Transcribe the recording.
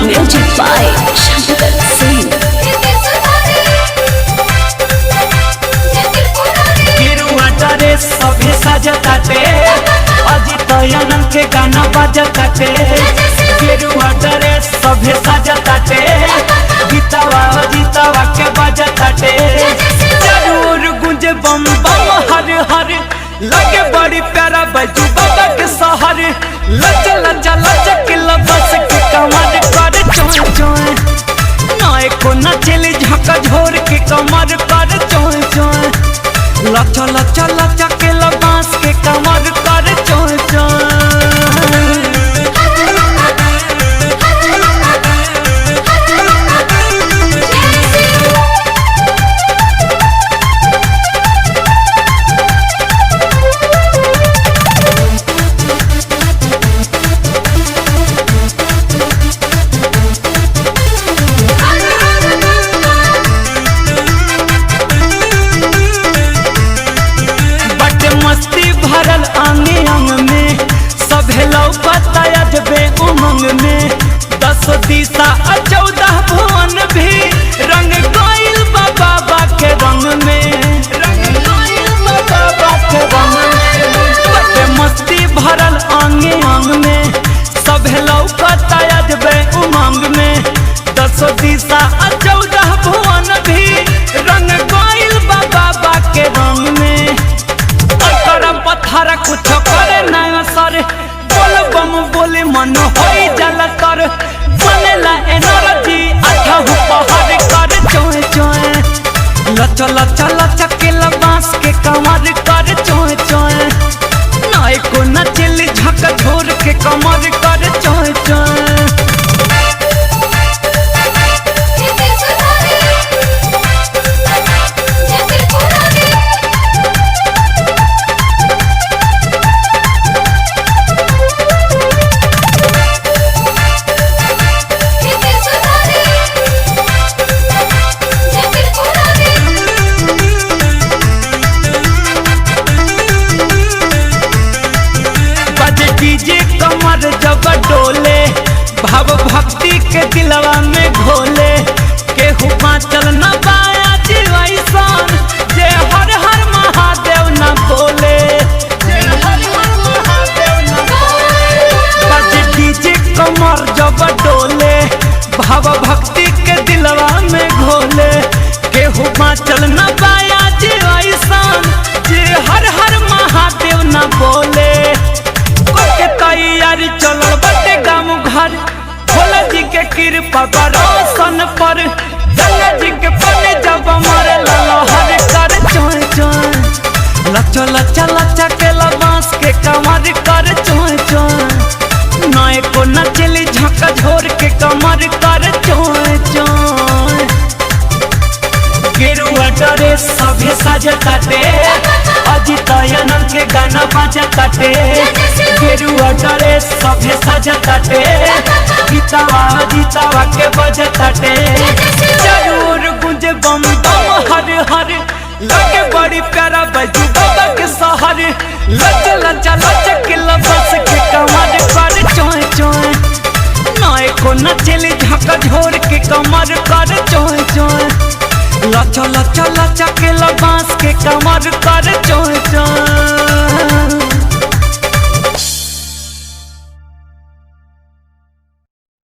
Music by Shankar Singh। गिरुआ dress सभे सजताटे, अजित आनंद के गाना बजताटे। गिरुआ ड्रेस सभे सजताटे, गीतवा अजितवा के बजताटे। जरूर गुंज बम बम हर हर, लगे बड़ी प्यारा बैजू बाबा के सहर। लच लच लच के लबस के कमर कर चोय चोय, नाय को नचली झक झोर के कमर कर चोय चोय। लच लच लच के लबास के कमर कर चोय चोय। आंगे अंग में सभे लौकता अजबे उमंग में। 10 दिशा 14 भुवन भी रंग गइल बाबा के रंग में। रंग गइल बाबा के रंग में, बटे मस्ती भरल आंगे अंग में सभे लौकता अजबे उमंग में। 10 दिशा 14 भुवन भी रंग गइल बाबा के रंग में। पत्थर कुछ करे ना सर, बोल बम बोले मन होई जल कर। बनेला एनर्जी अठहु पहाड़ कर चोय चोय। लच लच लच के लबास के कमर कर चोय चोय, नाय को नचली झक झोर के कमर कर चोय चोय। डीजे कमर जब डोले, भाव भक्ति के दिलवा में घोले। केहू बाँचल न बाया जीवन, जे हर हर महादेव न बोले। जे हर हर महादेव न बोले। डीजे कमर जब डोले, भाव भक्ति के दिलवा में घोले। केहू बाँचल न बाया जीवन, जे हर हर महादेव न बोले। तैयारी चलल बटे गाँव घर, भोला जी के कृपा बरसन पर। गंगा जी के पानी जब मारे लहर कर चोय चोय। लच लच लच के लबास के कमर कर चोय चोय, नाय को नचली झक झोर के कमर कर चोय चोय। गिरुआ ड्रेस सभे सजताटे, अजित आनंद के गाना बजताटे। गिरुआ ड्रेस सभे सजताटे, गीतवा अजितवा के बजताटे। जरूर गुंज बम बम हर हर, लगे बड़ी प्यारा बैजू बाबा के सहर। लच लच लच के लबस के कमर कर चोय चोय, नाय को नचली झक झोर के कमर कर चोय चोय। लच लच लच के लबास के कमर कर